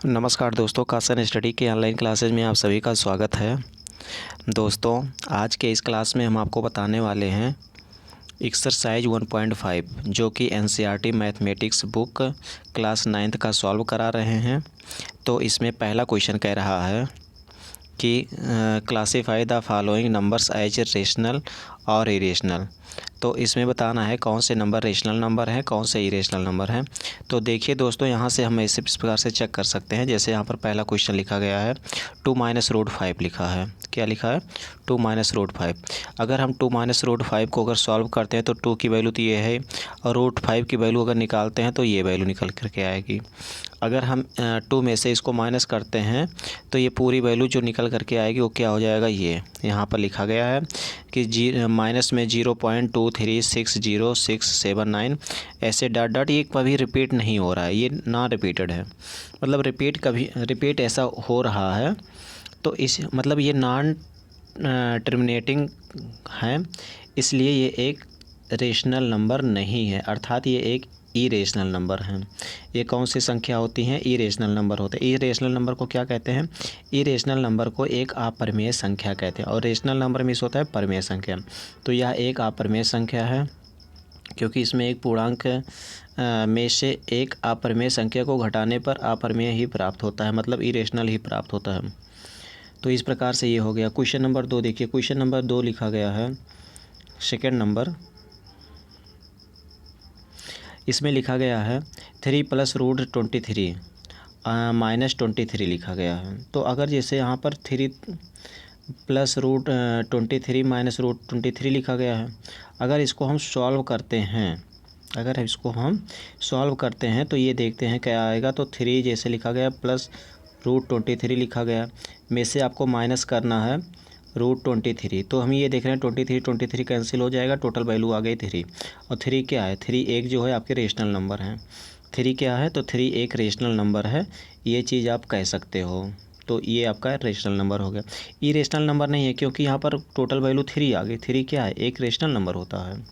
नमस्कार दोस्तों, कासन स्टडी के ऑनलाइन क्लासेज में आप सभी का स्वागत है। दोस्तों, आज के इस क्लास में हम आपको बताने वाले हैं एक्सरसाइज 1.5 जो कि NCERT mathematics book class 9th का सॉल्व करा रहे हैं। तो इसमें पहला क्वेश्चन कह रहा है कि classify the following numbers as rational और इरेशनल। तो इसमें बताना है कौन से नंबर रेशनल नंबर हैं, कौन से इरेशनल नंबर हैं। तो देखिए दोस्तों, यहाँ से हम इस प्रकार से चेक कर सकते हैं। जैसे यहाँ पर पहला क्वेश्चन लिखा गया है 2 - √5 लिखा है। क्या लिखा है? 2 - √5। अगर हम 2 - √5 को अगर सॉल्व करते हैं तो 2 की वैल्यू तो ये है, और √5 की वैल्यू अगर निकालते हैं तो ये वैल्यू निकल करके आएगी। अगर हम 2 में से इसको माइनस करते हैं तो ये पूरी वैल्यू जो निकल करके आएगी वो क्या हो जाएगा, ये यहाँ पर लिखा गया है कि माइनस में 0.2360679 ऐसे डॉट डॉट, ये कभी रिपीट नहीं हो रहा है, ये नॉन रिपीटेड है। मतलब रिपीट ऐसा हो रहा है तो इस मतलब ये नॉन टर्मिनेटिंग है, इसलिए ये एक रेशनल नंबर नहीं है, अर्थात ये एक इरेशनल नंबर है। ये कौन सी संख्या होती हैं? इरेशनल नंबर होते हैं। इरेशनल नंबर को क्या कहते हैं? इरेशनल नंबर को एक अपरिमेय संख्या कहते हैं, और रेशनल नंबर मिस होता है परिमेय संख्या। तो यह एक अपरिमेय संख्या है क्योंकि इसमें एक पूर्णांक में से एक अपरिमेय संख्या को घटाने पर अपरिमेय ही प्राप्त होता है, मतलब इरेशनल ही प्राप्त होता है। तो इस प्रकार से ये हो गया। क्वेश्चन नंबर 2 देखिए। क्वेश्चन नंबर 2 लिखा गया है सेकेंड नंबर। इसमें लिखा गया है 3 + √23 -23 लिखा गया है। तो अगर जैसे यहाँ पर 3 + √23 -√23 लिखा गया है, अगर इसको हम सॉल्व करते हैं तो ये देखते हैं क्या आएगा। तो 3 जैसे लिखा गया प्लस √23 लिखा गया, में से आपको माइनस करना है √23। तो हम ये देख रहे हैं 23 कैंसिल हो जाएगा, टोटल वैल्यू आ गई 3। और 3 क्या है? 3 एक जो है आपके रेशनल नंबर हैं। 3 क्या है? तो 3 एक रेशनल नंबर है, ये चीज़ आप कह सकते हो। तो ये आपका रेशनल नंबर हो गया। ये रेशनल नंबर नहीं है क्योंकि यहाँ पर टोटल वैल्यू 3 आ गई। 3 क्या है? एक रेशनल नंबर होता है।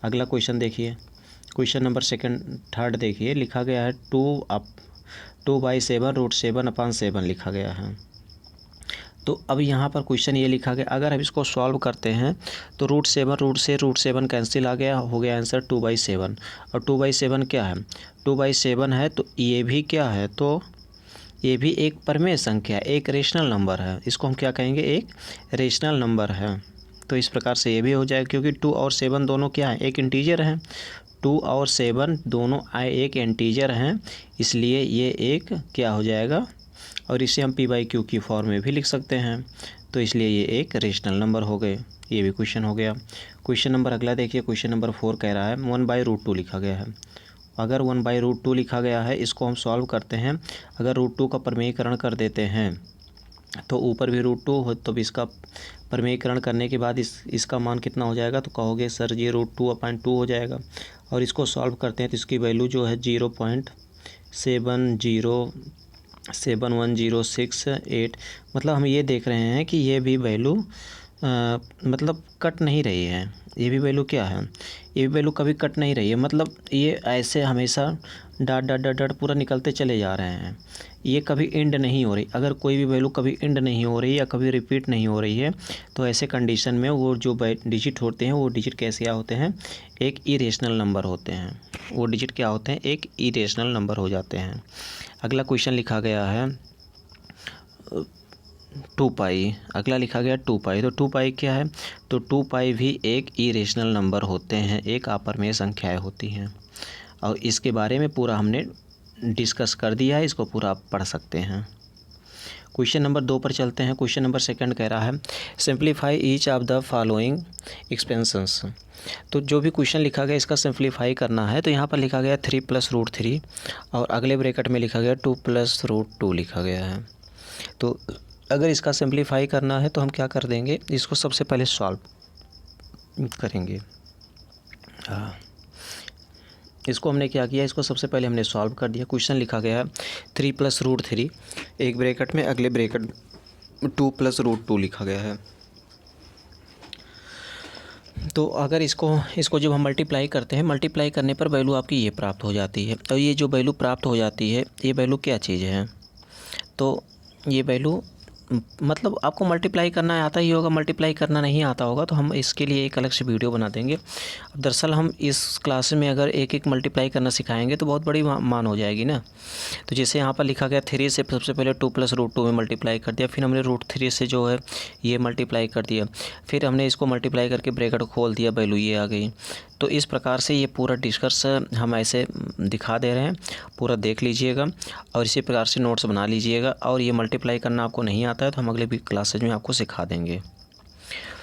अगला क्वेश्चन देखिए। क्वेश्चन नंबर थर्ड देखिए। लिखा गया है 2/7 √7/7 लिखा गया है। तो अब यहाँ पर क्वेश्चन ये लिखा गया, अगर हम इसको सॉल्व करते हैं तो √7 कैंसिल आ गया, हो गया आंसर 2/7। और 2/7 क्या है? 2/7 है, तो ये भी क्या है? तो ये भी एक परिमेय संख्या, एक रेशनल नंबर है। इसको हम क्या कहेंगे? एक रेशनल नंबर है। तो इस प्रकार से ये भी हो जाएगा क्योंकि 2 और 7 दोनों क्या है? एक इंटीजर हैं। 2 और 7 दोनों एक इंटीजर हैं, इसलिए ये एक क्या हो जाएगा, और इसे हम P/Q की फॉर्म में भी लिख सकते हैं। तो इसलिए ये एक रेशनल नंबर हो गए। ये भी क्वेश्चन हो गया। क्वेश्चन नंबर अगला देखिए। क्वेश्चन नंबर 4 कह रहा है 1/√2 लिखा गया है। अगर 1/√2 लिखा गया है, इसको हम सॉल्व करते हैं। अगर √2 का परिमेयीकरण कर देते हैं तो ऊपर भी √2 हो, तो इसका परिमेयीकरण करने के बाद इसका मान कितना हो जाएगा? तो कहोगे सर ये √2/2 हो जाएगा। और इसको सॉल्व करते हैं तो इसकी वैल्यू जो है 0.7071068, मतलब हम ये देख रहे हैं कि ये भी वैल्यू मतलब कट नहीं रही है। ये भी वैल्यू क्या है? ये भी वैल्यू कभी कट नहीं रही है, मतलब ये ऐसे हमेशा डॉट डॉट डॉट डॉट पूरा निकलते चले जा रहे हैं, ये कभी एंड नहीं हो रही। अगर कोई भी वैल्यू कभी एंड नहीं हो रही या कभी रिपीट नहीं हो रही है तो ऐसे कंडीशन में वो जो डिजिट होते हैं, वो डिजिट कैसे क्या होते हैं? एक इरेशनल नंबर होते हैं। वो डिजिट क्या होते हैं? एक इरेशनल नंबर हो जाते हैं। अगला क्वेश्चन लिखा गया है 2π। अगला लिखा गया 2π। तो 2π क्या है? तो 2π भी एक इरेशनल नंबर होते हैं, एक अपरिमेय संख्याएं होती हैं, और इसके बारे में पूरा हमने डिस्कस कर दिया है, इसको पूरा आप पढ़ सकते हैं। क्वेश्चन नंबर 2 पर चलते हैं। क्वेश्चन नंबर 2 कह रहा है simplify each of the following expansions. तो जो भी क्वेश्चन लिखा गया इसका सिंप्लीफाई करना है। तो यहाँ पर लिखा गया 3 + √3 और अगले ब्रैकेट में लिखा गया 2 + √2 लिखा गया है। तो अगर इसका सिंप्लीफाई करना है तो हम क्या कर देंगे? इसको सबसे पहले सॉल्व करेंगे। इसको हमने क्या किया? इसको सबसे पहले हमने सॉल्व कर दिया। क्वेश्चन लिखा गया है 3 + √3 एक ब्रैकेट में, अगले ब्रैकेट 2 + √2 लिखा गया है। तो अगर इसको जब हम मल्टीप्लाई करते हैं, मल्टीप्लाई करने पर वैल्यू आपकी ये प्राप्त हो जाती है। और ये जो वैल्यू प्राप्त हो जाती है, ये वैल्यू क्या चीज़ है? तो ये वैल्यू मतलब आपको मल्टीप्लाई करना आता ही होगा, मल्टीप्लाई करना नहीं आता होगा तो हम इसके लिए एक अलग से वीडियो बना देंगे। अब दरअसल हम इस क्लास में अगर एक एक मल्टीप्लाई करना सिखाएंगे तो बहुत बड़ी मान हो जाएगी ना। तो जैसे यहाँ पर लिखा गया 3 से सबसे पहले 2 + √2 में मल्टीप्लाई कर दिया, फिर हमने √3 से जो है ये मल्टीप्लाई कर दिया, फिर हमने इसको मल्टीप्लाई करके ब्रैकेट खोल दिया, वैल्यू ये आ गई। तो इस प्रकार से ये पूरा डिस्कस हम ऐसे दिखा दे रहे हैं, पूरा देख लीजिएगा और इसी प्रकार से नोट्स बना लीजिएगा। और ये मल्टीप्लाई करना आपको नहीं आता है तो हम अगले भी क्लासेज में आपको सिखा देंगे।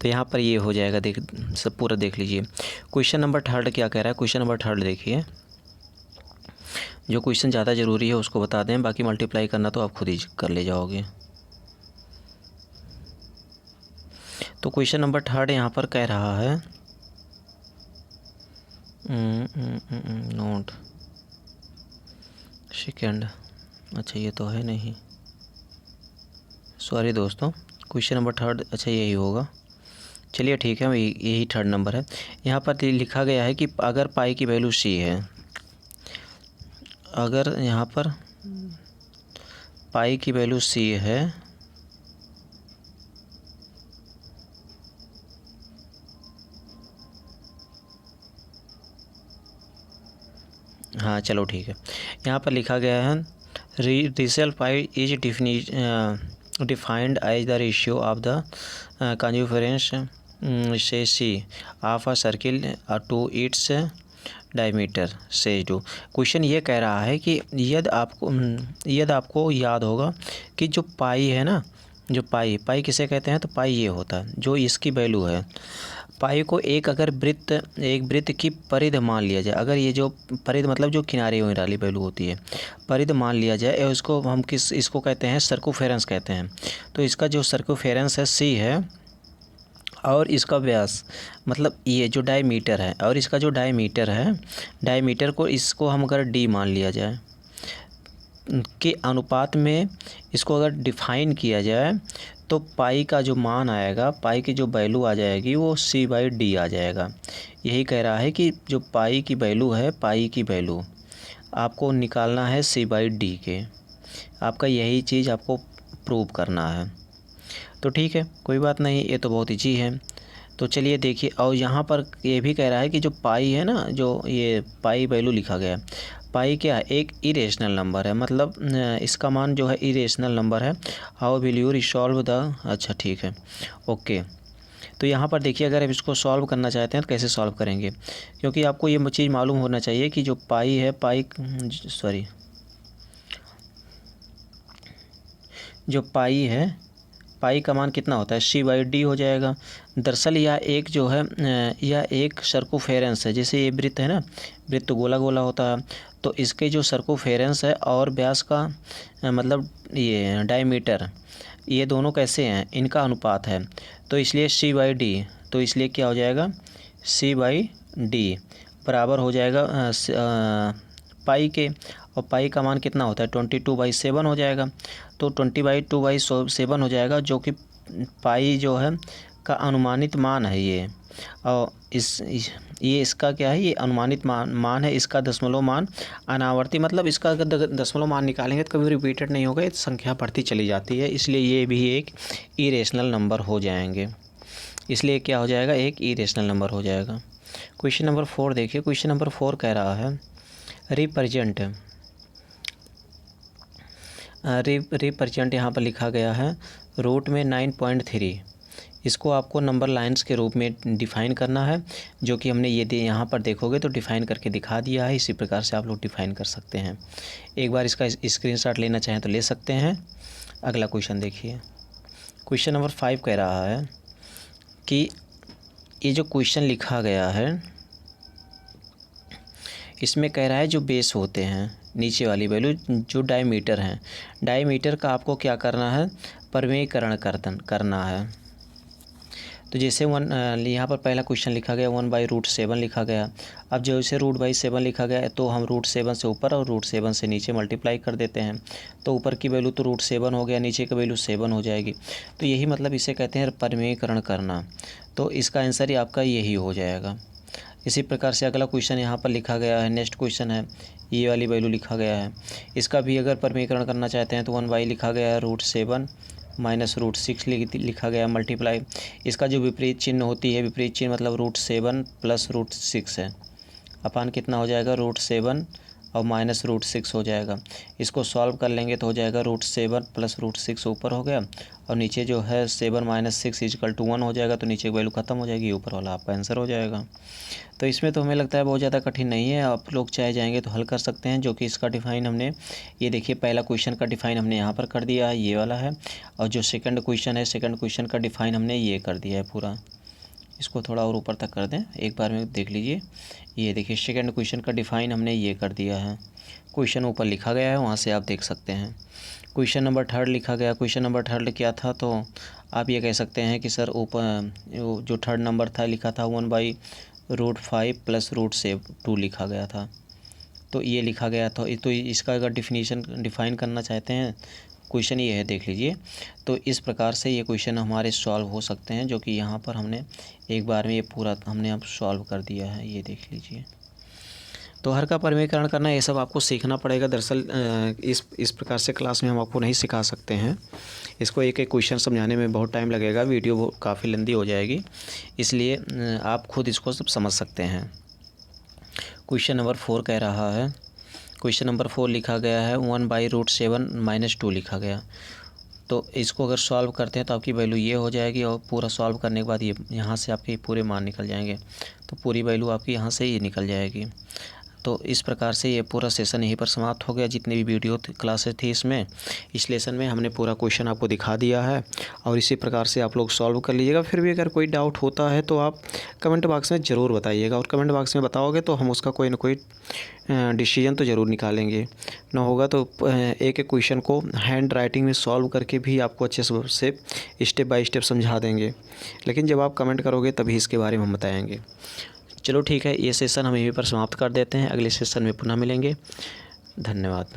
तो यहाँ पर ये हो जाएगा, देख सब पूरा देख लीजिए। क्वेश्चन नंबर 3 क्या कह रहा है, क्वेश्चन नंबर 3 देखिए। जो क्वेश्चन ज़्यादा ज़रूरी है उसको बता दें, बाकी मल्टीप्लाई करना तो आप खुद ही कर ले जाओगे। तो क्वेश्चन नंबर 3 यहाँ पर कह रहा है नोट सेकेंड, अच्छा ये तो है नहीं, सॉरी दोस्तों, क्वेश्चन नंबर 3 अच्छा यही होगा। चलिए ठीक है, यही 3 नंबर है। यहाँ पर लिखा गया है कि अगर पाई की वैल्यू c है, अगर यहाँ पर पाई की वैल्यू c है हाँ चलो ठीक है। यहाँ पर लिखा गया है real pi is defined as the ratio of the conference say C of a circle to its diameter say two. Question ये कह रहा है कि यदि आपको याद होगा कि जो पाई है ना, जो पाई किसे कहते हैं, तो पाई ये होता है जो इसकी वैल्यू है। पाई को एक वृत्त की परिध मान लिया जाए, अगर ये जो परिध मतलब जो किनारे वाली वैल्यू होती है, परिध मान लिया जाए, और इसको हम इसको कहते हैं सर्कुफेरेंस कहते हैं। तो इसका जो सर्कुफेरेंस है c है और इसका व्यास मतलब ये जो डायमीटर है, और इसका जो डायमीटर है, डायमीटर को इसको हम अगर d मान लिया जाए के अनुपात में इसको अगर डिफाइन किया जाए तो पाई का जो मान आएगा, पाई की जो वैल्यू आ जाएगी वो c/d आ जाएगा। यही कह रहा है कि जो पाई की वैल्यू है, पाई की वैल्यू आपको निकालना है c/d के, आपका यही चीज़ आपको प्रूव करना है। तो ठीक है, कोई बात नहीं, ये तो बहुत ईजी है। तो चलिए देखिए, और यहाँ पर ये भी कह रहा है कि जो पाई है ना, जो ये पाई वैल्यू लिखा गया है, पाई क्या है, एक इरेशनल नंबर है, मतलब इसका मान जो है इरेशनल नंबर है। How will you resolve the, अच्छा ठीक है ओके। तो यहाँ पर देखिए, अगर आप इसको सॉल्व करना चाहते हैं तो कैसे सॉल्व करेंगे, क्योंकि आपको ये चीज़ मालूम होना चाहिए कि जो पाई है, जो पाई है, पाई का मान कितना होता है, c/d हो जाएगा। दरअसल यह एक जो है यह एक सर्कुफेरेंस है, जैसे ये वृत्त है ना, वृत्त गोला गोला होता है, तो इसके जो सर्कुफेरेंस है और व्यास का मतलब ये डायमीटर, ये दोनों कैसे हैं, इनका अनुपात है। तो इसलिए c/d, तो इसलिए क्या हो जाएगा, c/d बराबर हो जाएगा पाई के, और पाई का मान कितना होता है 22/7 हो जाएगा। तो 20/2/7 हो जाएगा, जो कि पाई जो है का अनुमानित मान है ये। और ये इसका क्या है, ये अनुमानित मान है, इसका दशमलव मान अनावर्ती, मतलब इसका अगर दशमलव मान निकालेंगे तो कभी रिपीटेड नहीं होगा, ये संख्या बढ़ती चली जाती है, इसलिए ये भी एक इरेशनल नंबर हो जाएंगे। इसलिए क्या हो जाएगा, एक इरेशनल नंबर हो जाएगा। क्वेश्चन नंबर 4 देखिए। क्वेश्चन नंबर 4 कह रहा है रिप्रेजेंट यहाँ पर लिखा गया है रूट में 9.3, इसको आपको नंबर लाइंस के रूप में डिफ़ाइन करना है, जो कि हमने ये यहाँ पर देखोगे तो डिफ़ाइन करके दिखा दिया है। इसी प्रकार से आप लोग डिफ़ाइन कर सकते हैं। एक बार इसका स्क्रीनशॉट लेना चाहें तो ले सकते हैं। अगला क्वेश्चन देखिए। क्वेश्चन नंबर 5 कह रहा है कि ये जो क्वेश्चन लिखा गया है, इसमें कह रहा है जो बेस होते हैं, नीचे वाली वैल्यू जो डायमीटर हैं, डायमीटर का आपको क्या करना है, परिमेयीकरण करना है। तो जैसे यहाँ पर पहला क्वेश्चन लिखा गया 1/√7 लिखा गया। अब जैसे √7 लिखा गया है तो हम √7 से ऊपर और √7 से नीचे मल्टीप्लाई कर देते हैं। तो ऊपर की वैल्यू तो √7 हो गया, नीचे की वैल्यू 7 हो जाएगी। तो यही मतलब इसे कहते हैं परिमेयीकरण करना। तो इसका आंसर ही आपका यही हो जाएगा। इसी प्रकार से अगला क्वेश्चन यहाँ पर लिखा गया है, नेक्स्ट क्वेश्चन है ये वाली वैल्यू लिखा गया है। इसका भी अगर परिमीकरण करना चाहते हैं तो 1/, लिखा गया है √7 माइनस √6 लिखा गया मल्टीप्लाई। इसका जो विपरीत चिन्ह होती है, विपरीत चिन्ह मतलब √7 प्लस √6 है, अपान कितना हो जाएगा √7 और माइनस √6 हो जाएगा। इसको सॉल्व कर लेंगे तो हो जाएगा √7 प्लस √6 ऊपर हो गया और नीचे जो है 7 माइनस 6 इक्वल टू 1 हो जाएगा, तो नीचे की वैल्यू खत्म हो जाएगी, ऊपर वाला आपका आंसर हो जाएगा। तो इसमें तो हमें लगता है बहुत ज़्यादा कठिन नहीं है, आप लोग चाहे जाएंगे तो हल कर सकते हैं। जो कि इसका डिफ़ाइन हमने, ये देखिए पहला क्वेश्चन का डिफ़ाइन हमने यहाँ पर कर दिया है, ये वाला है। और जो सेकंड क्वेश्चन है, सेकंड क्वेश्चन का डिफ़ाइन हमने ये कर दिया है पूरा। इसको थोड़ा और ऊपर तक कर दें, एक बार में देख लीजिए। ये देखिए सेकंड क्वेश्चन का डिफ़ाइन हमने ये कर दिया है, क्वेश्चन ऊपर लिखा गया है, वहाँ से आप देख सकते हैं। क्वेश्चन नंबर 3 लिखा गया। क्वेश्चन नंबर 3 क्या था, तो आप ये कह सकते हैं कि सर ऊपर जो 3rd नंबर था लिखा था 1/√5 प्लस √2 लिखा गया था, तो ये लिखा गया था। तो इसका अगर डिफ़ाइन करना चाहते हैं, क्वेश्चन ये है, देख लीजिए। तो इस प्रकार से ये क्वेश्चन हमारे सॉल्व हो सकते हैं, जो कि यहाँ पर हमने एक बार में ये पूरा हमने अब सॉल्व कर दिया है, ये देख लीजिए। तो हर का परिमीकरण करना ये सब आपको सीखना पड़ेगा। दरअसल इस प्रकार से क्लास में हम आपको नहीं सिखा सकते हैं। इसको एक एक क्वेश्चन समझाने में बहुत टाइम लगेगा, वीडियो काफ़ी लंबी हो जाएगी, इसलिए आप खुद इसको सब समझ सकते हैं। क्वेश्चन नंबर 4 कह रहा है, क्वेश्चन नंबर 4 लिखा गया है 1/√7 माइनस 2 लिखा गया। तो इसको अगर सॉल्व करते हैं तो आपकी वैल्यू ये हो जाएगी, और पूरा सॉल्व करने के बाद ये यहाँ से आपके पूरे मान निकल जाएंगे, तो पूरी वैल्यू आपकी यहाँ से ये निकल जाएगी। तो इस प्रकार से ये पूरा सेशन यहीं पर समाप्त हो गया। जितनी भी वीडियो क्लासेस थी इसमें, इस लेसन में हमने पूरा क्वेश्चन आपको दिखा दिया है, और इसी प्रकार से आप लोग सॉल्व कर लीजिएगा। फिर भी अगर कोई डाउट होता है तो आप कमेंट बॉक्स में ज़रूर बताइएगा, और कमेंट बॉक्स में बताओगे तो हम उसका कोई ना कोई डिसीजन तो ज़रूर निकालेंगे। ना होगा तो एक एक क्वेश्चन को हैंड राइटिंग में सॉल्व करके भी आपको अच्छे से स्टेप बाय स्टेप समझा देंगे, लेकिन जब आप कमेंट करोगे तभी इसके बारे में हम बताएँगे। चलो ठीक है, ये सेशन हम यहीं पर समाप्त कर देते हैं, अगले सेशन में पुनः मिलेंगे। धन्यवाद।